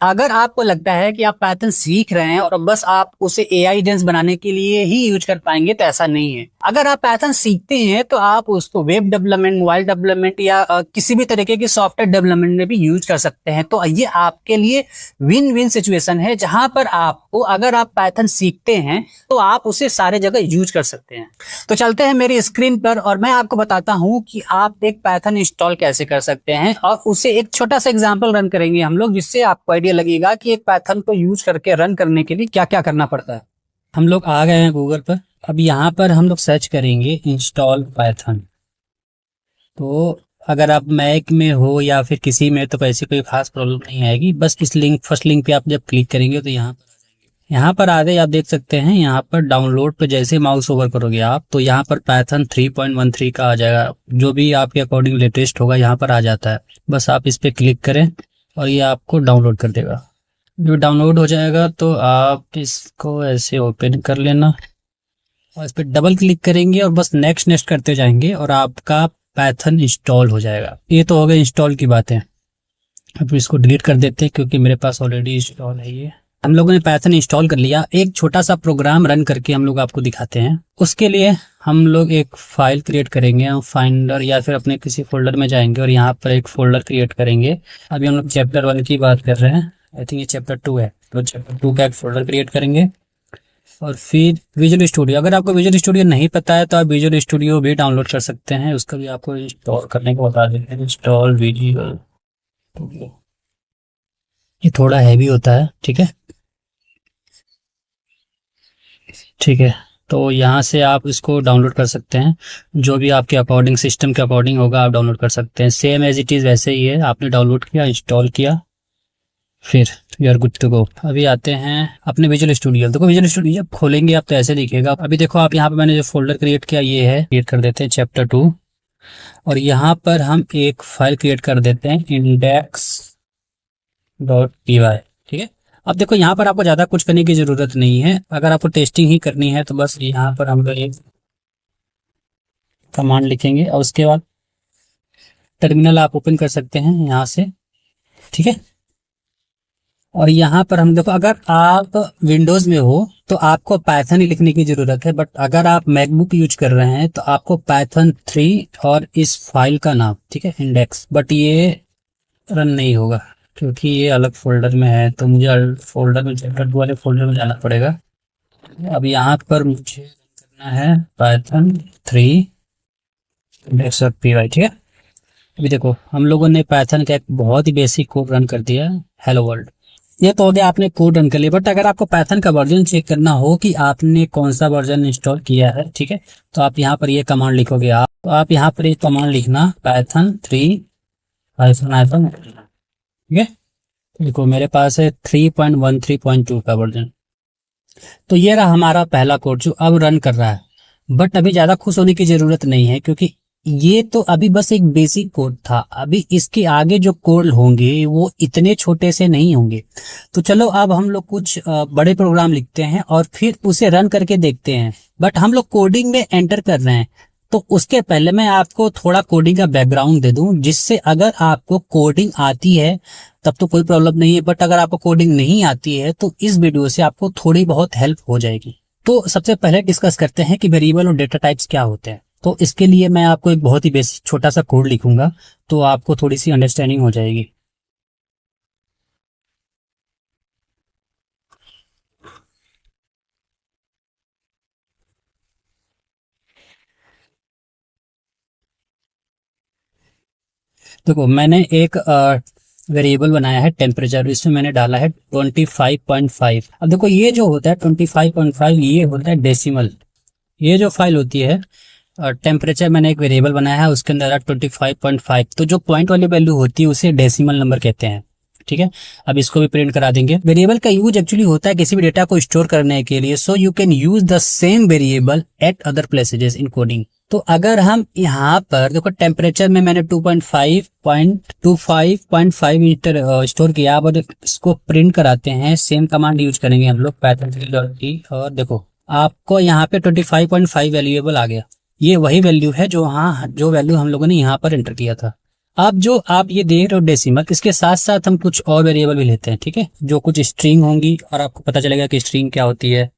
अगर आपको लगता है कि आप पाइथन सीख रहे हैं और बस आप उसे एआई एजेंट्स बनाने के लिए ही यूज कर पाएंगे, तो ऐसा नहीं है। अगर आप पाइथन सीखते हैं तो आप उसको वेब डेवलपमेंट, मोबाइल डेवलपमेंट या किसी भी तरीके की सॉफ्टवेयर डेवलपमेंट में भी यूज कर सकते हैं। तो ये आपके लिए विन विन सिचुएशन है, जहां पर आपको, अगर आप पाइथन सीखते हैं तो आप उसे सारे जगह यूज कर सकते हैं। तो चलते हैं मेरी स्क्रीन पर और मैं आपको बताता हूं कि आप एक पाइथन इंस्टॉल कैसे कर सकते हैं, और उसे एक छोटा सा एग्जांपल रन करेंगे हम लोग, जिससे आपको आइडिया लगेगा कि एक पाइथन को यूज करके रन करने के लिए क्या क्या करना पड़ता है। हम लोग आ गए हैं गूगल पर। अब यहाँ पर हम लोग सर्च करेंगे इंस्टॉल पाइथन। तो अगर आप मैक में हो या फिर किसी में, तो ऐसी कोई खास प्रॉब्लम नहीं आएगी। बस इस लिंक, फर्स्ट लिंक पे आप जब क्लिक करेंगे तो यहाँ पर आगे आप देख सकते हैं, यहाँ पर डाउनलोड पे जैसे माउस ओवर करोगे आप, तो यहाँ पर पाइथन 3.13 का आ जाएगा। जो भी आपके अकॉर्डिंग लेटेस्ट होगा यहाँ पर आ जाता है। बस आप इस पे क्लिक करें और ये आपको डाउनलोड कर देगा। जो डाउनलोड हो जाएगा तो आप इसको ऐसे ओपन कर लेना और इस पर डबल क्लिक करेंगे और बस नेक्स्ट नेक्स्ट करते जाएंगे और आपका पाइथन इंस्टॉल हो जाएगा। ये तो हो गया इंस्टॉल की बातें। अब इसको डिलीट कर देते हैं क्योंकि मेरे पास ऑलरेडी इंस्टॉल है। ये हम लोगों ने पाइथन इंस्टॉल कर लिया। एक छोटा सा प्रोग्राम रन करके हम लोग आपको दिखाते हैं। उसके लिए हम लोग एक फाइल क्रिएट करेंगे, फाइंडर या फिर अपने किसी फोल्डर में जाएंगे और यहाँ पर एक फोल्डर क्रिएट करेंगे। अभी हम लोग चैप्टर 1 की बात कर रहे हैं, आई थिंक ये चैप्टर 2 है, तो चैप्टर 2 का एक फोल्डर क्रिएट करेंगे। और फिर विजुअल स्टूडियो, अगर आपको विजुअल स्टूडियो नहीं पता है तो आप विजुअल स्टूडियो भी डाउनलोड कर सकते हैं। उसका भी आपको इंस्टॉल करने को बता देते हैं। इंस्टॉल विजुअल स्टूडियो, ये थोड़ा हैवी होता है, ठीक है। ठीक है, तो यहाँ से आप इसको डाउनलोड कर सकते हैं। जो भी आपके अकॉर्डिंग, सिस्टम के अकॉर्डिंग होगा, आप डाउनलोड कर सकते हैं। सेम एज इट इज़ वैसे ही है। आपने डाउनलोड किया, इंस्टॉल किया, फिर you are good to go. अभी आते हैं अपने विजुअल स्टूडियो। देखो विजुअल स्टूडियो जब खोलेंगे आप तो ऐसे दिखेगा। अभी देखो आप यहाँ पे मैंने जो फोल्डर क्रिएट किया ये है, क्रिएट कर देते हैं चैप्टर 2 और यहाँ पर हम एक फाइल क्रिएट कर देते हैं index.py, ठीक है। अब देखो यहाँ पर आपको ज़्यादा कुछ करने की ज़रूरत नहीं है। अगर आपको टेस्टिंग ही करनी है तो बस यहाँ पर हम लोग एक कमांड लिखेंगे और उसके बाद टर्मिनल आप ओपन कर सकते हैं यहाँ से, ठीक है। और यहाँ पर हम देखो, अगर आप विंडोज में हो तो आपको पाइथन ही लिखने की जरूरत है, बट अगर आप मैकबुक यूज कर रहे हैं तो आपको पाइथन 3 और इस फाइल का नाम, ठीक है, इंडेक्स। बट ये रन नहीं होगा क्योंकि ये अलग फोल्डर में है, तो मुझे फोल्डर में, चैप्टर 2 वाले फोल्डर में जाना पड़ेगा। अब यहाँ पर मुझे करना है पाइथन 3 index.py, ठीक है। अभी देखो हम लोगों ने पाइथन का एक बहुत ही बेसिक कोड रन कर दिया, हेलो वर्ल्ड। ये तो हो गया, आपने कोड रन कर लिया। बट अगर आपको पाइथन का वर्जन चेक करना हो कि आपने कौन सा वर्जन इंस्टॉल किया है, ठीक है, तो आप यहाँ पर ये कमांड लिखोगे। आप यहाँ पर ये कमांड लिखना पाइथन 3 -, ठीक है। देखो मेरे पास है 3.13.2 का वर्जन। तो ये रहा हमारा पहला कोड जो अब रन कर रहा है। बट अभी ज्यादा खुश होने की जरूरत नहीं है क्योंकि ये तो अभी बस एक बेसिक कोड था। अभी इसके आगे जो कोड होंगे वो इतने छोटे से नहीं होंगे। तो चलो अब हम लोग कुछ बड़े प्रोग्राम लिखते हैं और फिर उसे रन करके देखते हैं। बट हम लोग कोडिंग में एंटर कर रहे हैं, तो उसके पहले मैं आपको थोड़ा कोडिंग का बैकग्राउंड दे दूं, जिससे अगर आपको कोडिंग आती है तब तो कोई प्रॉब्लम नहीं है, बट अगर आपको कोडिंग नहीं आती है तो इस वीडियो से आपको थोड़ी बहुत हेल्प हो जाएगी। तो सबसे पहले डिस्कस करते हैं कि वेरिएबल और डेटा टाइप्स क्या होते हैं। तो इसके लिए मैं आपको एक बहुत ही बेसिक छोटा सा कोड लिखूंगा, तो आपको थोड़ी सी अंडरस्टैंडिंग हो जाएगी। देखो मैंने एक वेरिएबल बनाया है टेम्परेचर, इसमें मैंने डाला है 25.5। अब देखो ये जो होता है 25.5, ये होता है डेसिमल। ये जो फाइल होती है टेम्परेचर, मैंने एक वेरिएबल बनाया है, उसके अंदर 25.5। तो जो पॉइंट वाली वैल्यू होती है उसे डेसिमल नंबर कहते हैं, ठीक है। अब इसको भी प्रिंट करा देंगे। वेरिएबल का यूज एक्चुअली होता है किसी भी डेटा को स्टोर करने के लिए, so you can use the same variable eight other places in coding. तो अगर हम यहाँ पर देखो टेम्परेचर में मैंने 2.5.25.5 मीटर स्टोर किया। अब इसको प्रिंट कराते हैं, सेम कमांड यूज करेंगे हम लोग python और देखो आपको यहाँ पे 25.5 वैल्यूएबल आ गया। ये वही वैल्यू है जो वैल्यू हम लोगों ने यहाँ पर एंटर किया था। आप ये देख रहे हो डेसिमल, इसके साथ साथ हम कुछ और वेरिएबल भी लेते हैं, ठीक है, जो कुछ स्ट्रिंग होंगी और आपको पता चलेगा कि स्ट्रिंग क्या होती है।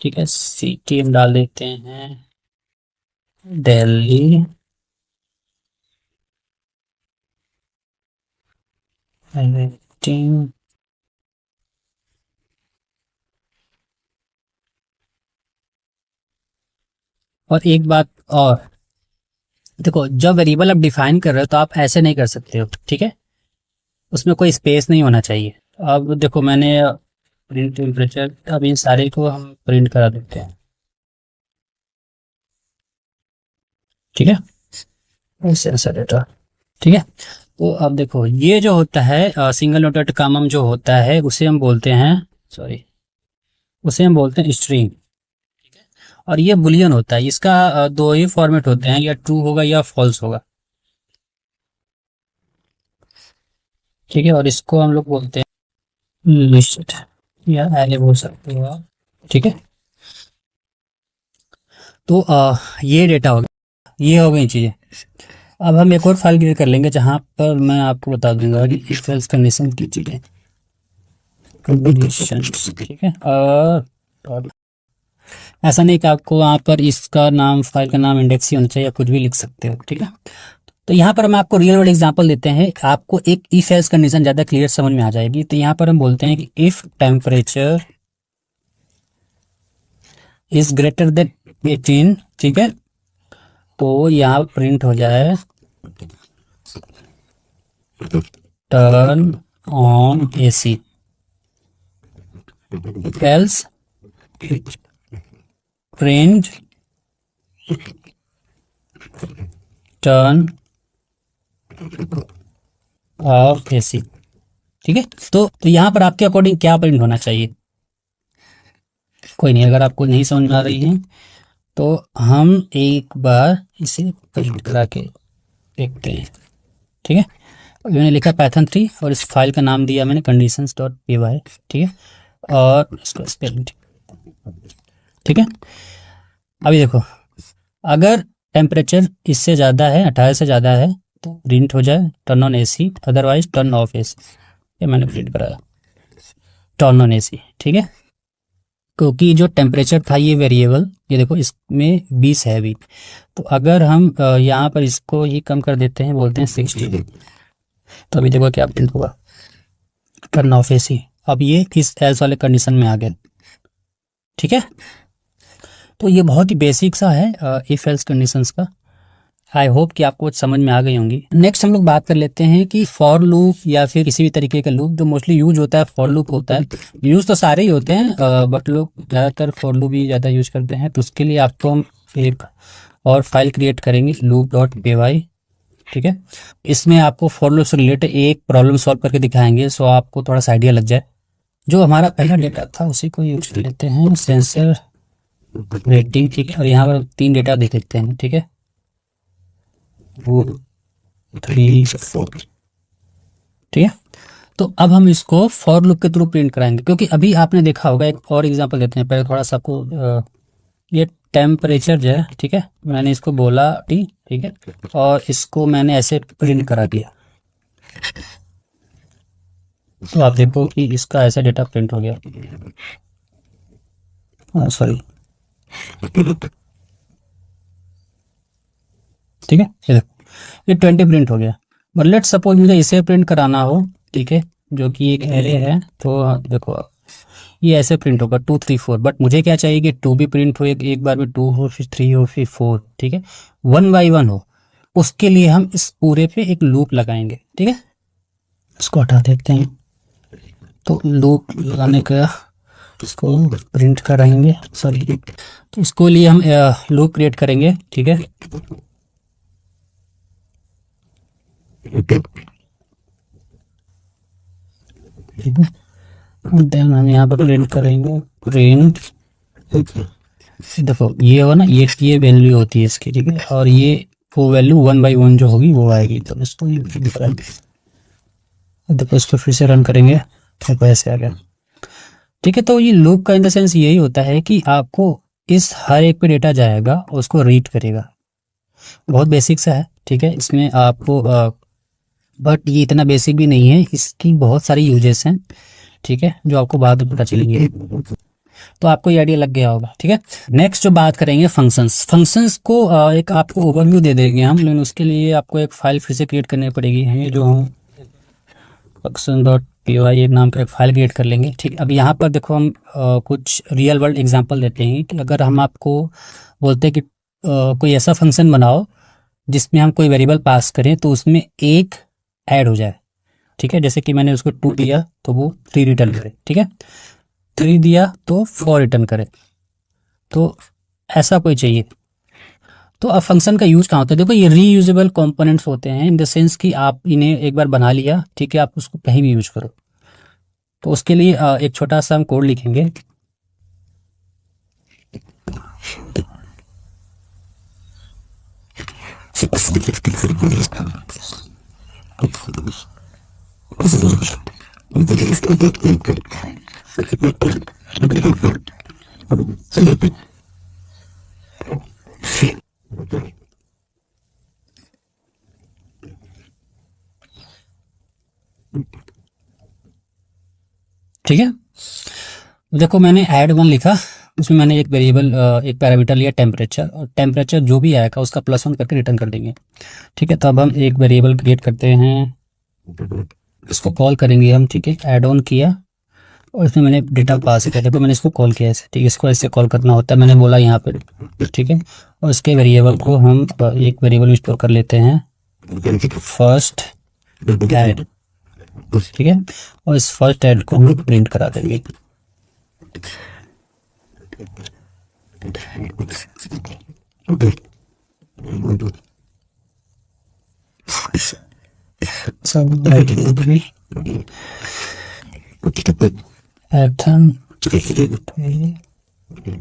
ठीक है, सिटी हम डाल देते हैं दिल्ली, टीम, और एक बात और, देखो जब वेरिएबल आप डिफाइन कर रहे हो तो आप ऐसे नहीं कर सकते हो, ठीक है, उसमें कोई स्पेस नहीं होना चाहिए। अब देखो मैंने प्रिंट टेम्परेचर, अब इन सारे को हम प्रिंट करा देते हैं, ठीक है, सेंसर डेटा, ठीक है। तो अब देखो ये जो होता है सिंगल नोटेड कॉलम जो होता है उसे हम बोलते हैं, सॉरी, उसे हम बोलते हैं स्ट्रिंग, और ये बुलियन होता है, इसका दो ही फॉर्मेट होते हैं, या ट्रू होगा या फॉल्स होगा, ठीक है, और इसको हम लोग बोलते हैं लिस्ट या एरे बोल सकते हो आप, ठीक है। तो ये डेटा हो गया, ये हो गई चीज़ें। अब हम एक और फाइल क्रिएट कर लेंगे जहाँ पर मैं आपको बता दूंगा कि इफ एल्स कंडीशन की चीज़ें, कंडीशंस, ठीक है। और ऐसा नहीं कि आपको वहाँ पर इसका नाम, फाइल का नाम इंडेक्स ही होना चाहिए, कुछ भी लिख सकते हो, ठीक है। तो यहाँ पर हम आपको रियल वर्ल्ड एग्जांपल देते हैं, आपको एक इफ एल्स कंडीशन ज़्यादा क्लियर समझ में आ जाएगी। तो यहाँ पर हम बोलते हैं कि if temperature is greater than 18, ठीक है, तो यहाँ प्रिंट हो जाए turn on AC, else print turn off AC, ठीक है। तो यहाँ पर आपके अकॉर्डिंग क्या प्रिंट होना चाहिए, कोई नहीं, अगर आपको नहीं समझ में आ रही है तो हम एक बार इसे प्रिंट करा के देखते हैं, ठीक है। मैंने लिखा Python 3 और इस फाइल का नाम दिया मैंने conditions.py, ठीक है, और इसको स्पेलिंग, ठीक है। अभी देखो अगर टेम्परेचर इससे ज़्यादा है, 18 से ज़्यादा है, तो प्रिंट हो जाए turn on AC, otherwise turn off AC, ये मैंने प्रिंट कराया टर्न ऑन एसी, ठीक है। क्योंकि जो टेम्परेचर था ये वेरिएबल, ये देखो इसमें 20 है अभी, तो अगर हम यहाँ पर इसको ही कम कर देते हैं, बोलते हैं 60, तो अभी देखो क्या प्रिंट होगा, टर्न ऑफ एसी। अब ये इस एल्स वाले कंडीशन में आ गए, ठीक है। तो ये बहुत ही बेसिक सा है इफ एल्स कंडीशंस का। आई होप कि आपको समझ में आ गई होंगी। नेक्स्ट हम लोग बात कर लेते हैं कि फॉर लूप या फिर किसी भी तरीके का लूप, जो मोस्टली यूज होता है फॉर लूप होता है। यूज तो सारे ही होते हैं बट लोग ज़्यादातर फॉर लूप ही ज़्यादा यूज करते हैं। तो उसके लिए आपको हम एक और फाइल क्रिएट करेंगे loop.py, ठीक है। इसमें आपको फॉर लूप से रिलेटेड एक प्रॉब्लम सॉल्व करके दिखाएंगे, सो आपको थोड़ा सा आइडिया लग जाए। जो हमारा पहला डेटा था उसी को यूज कर लेते हैं, सेंसर रेटिंग, ठीक है। और यहाँ पर 3 डेटा देख लेते हैं, ठीक है, 3 4, ठीक है। तो अब हम इसको फॉर लूप के थ्रू प्रिंट कराएंगे, क्योंकि अभी आपने देखा होगा, एक और एग्जांपल देते हैं पहले थोड़ा सा आपको। ये टेम्परेचर जो है, ठीक है, मैंने इसको बोला टी, ठीक है, और इसको मैंने ऐसे प्रिंट करा दिया, तो आप देखो कि इसका ऐसा डेटा प्रिंट हो गया, सॉरी, ठीक है, ये देखो ये 20 प्रिंट हो गया। बट लेट सपोज मुझे इसे प्रिंट कराना हो, ठीक है, जो कि एक एरे है, तो देखो ये ऐसे प्रिंट होगा 2 3 4, बट मुझे क्या चाहिए कि 2 भी प्रिंट हो, एक बार में 2 हो, फिर 3 हो, फिर 4, ठीक है, 1 बाई 1 हो। उसके लिए हम इस पूरे पे एक लूप लगाएंगे, ठीक है। इसको हटा देते हैं, तो लूप लगाने का इसको प्रिंट कराएंगे, सॉरी, तो इसको लिए हम लूप क्रिएट करेंगे, ठीक है। ठीक है, देन हम यहाँ पर प्रिंट करेंगे, प्रिंट, देखो ये हो ना, ये वैल्यू होती है इसकी, ठीक है, और ये वो वैल्यू 1 बाई 1 जो होगी वो आएगी, तो इसको ये डिफरेंट, देखो इसको फिर से रन करेंगे तो ऐसे आ गया, ठीक है। तो ये लूप का इन द सेंस यही होता है कि आपको इस हर एक पे डेटा जाएगा और उसको रीड करेगा, बहुत बेसिक सा है, ठीक है, इसमें आपको बट ये इतना बेसिक भी नहीं है, इसकी बहुत सारी यूजेस हैं, ठीक है, जो आपको बाद में पता चलेंगे। तो आपको ये आइडिया लग गया होगा, ठीक है। नेक्स्ट जो बात करेंगे फंक्शंस। फंक्शंस को एक आपको ओवरव्यू दे देंगे हम, लेकिन उसके लिए आपको एक फाइल फिर से क्रिएट करनी पड़ेगी। है जो हम function.py एक नाम का एक फाइल क्रिएट कर लेंगे, ठीक। अब यहाँ पर देखो हम कुछ रियल वर्ल्ड एग्जांपल देते हैं कि अगर हम आपको बोलते हैं कि कोई ऐसा फंक्शन बनाओ जिसमें हम कोई वेरिएबल पास करें तो उसमें एक ऐड हो जाए, ठीक है। जैसे कि मैंने उसको 2 दिया तो वो 3 रिटर्न करे, ठीक है। 3 दिया तो 4 रिटर्न करे, तो ऐसा कोई चाहिए। तो अब फंक्शन का यूज कहाँ होता है? देखो ये रीयूजेबल कंपोनेंट्स होते हैं, इन द सेंस कि आप इन्हें एक बार बना लिया, ठीक है, आप उसको कहीं भी यूज करो। तो उसके लिए एक छोटा सा हम कोड लिखेंगे। ठीक है, देखो मैंने ऐड 1 लिखा, उसमें मैंने एक वेरिएबल एक पैरामीटर लिया टेम्परेचर, और टेम्परेचर जो भी आएगा उसका +1 करके रिटर्न कर देंगे, ठीक है। तो अब हम एक वेरिएबल क्रिएट करते हैं, इसको कॉल करेंगे हम, ठीक है। ऐड ऑन किया और इसमें मैंने डेटा पास किया, देखो मैंने इसको कॉल किया ऐसे, ठीक है। इसको ऐसे कॉल करना होता है, मैंने बोला यहाँ पे, ठीक है। और इसके वेरिएबल को हम एक वेरिएबल में स्टोर कर लेते हैं, फर्स्ट ऐड, ठीक है। और इस फर्स्ट ऐड को हम प्रिंट करा देंगे।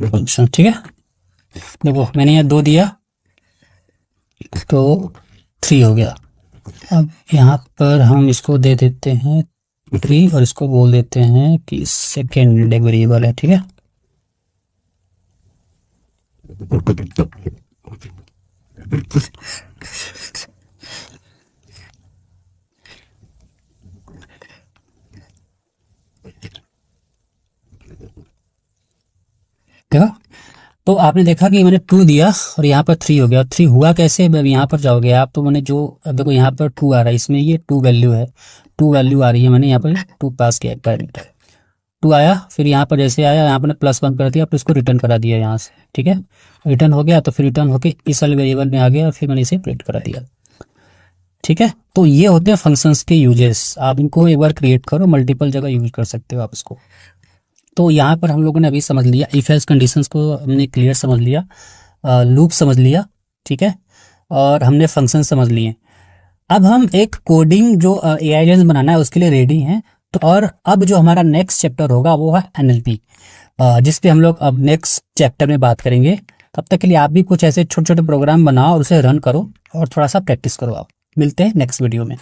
फंक्शन, ठीक है। देखो मैंने यहाँ 2 दिया तो 3 हो गया। अब यहाँ पर हम इसको दे देते हैं 3 और इसको बोल देते हैं कि सेकेंड वेरिएबल है, ठीक है। देखा, तो आपने देखा कि मैंने 2 दिया और यहाँ पर 3 हो गया। 3 हुआ कैसे? अब यहाँ पर जाओगे आप तो मैंने जो, अब देखो यहाँ पर 2 आ रहा है, इसमें ये 2 वैल्यू है, 2 वैल्यू आ रही है, मैंने यहाँ पर 2 पास किया, पैरामीटर 2 आया। फिर यहाँ पर जैसे आया यहाँ पर +1 कर दिया, फिर इसको रिटर्न करा दिया यहाँ से, ठीक है। रिटर्न हो गया तो फिर रिटर्न होके इस वाले वेरिएबल में आ गया और फिर मैंने इसे प्रिंट करा दिया, ठीक है। तो ये होते हैं फंक्शंस के यूजेस। आप इनको एक बार क्रिएट करो, मल्टीपल जगह यूज कर सकते हो आप इसको। तो यहाँ पर हम लोगों ने अभी समझ लिया, इफ एल्स कंडीशंस को हमने क्लियर समझ लिया, लूप समझ लिया, ठीक है, और हमने फंक्शन समझ लिए। अब हम एक कोडिंग जो AI एजेंट्स बनाना है उसके लिए रेडी हैं। तो और अब जो हमारा नेक्स्ट चैप्टर होगा वो है NLP, जिस पे हम लोग अब नेक्स्ट चैप्टर में बात करेंगे। तब तक के लिए आप भी कुछ ऐसे छोटे छोटे प्रोग्राम बनाओ और उसे रन करो और थोड़ा सा प्रैक्टिस करो। आप मिलते हैं नेक्स्ट वीडियो में।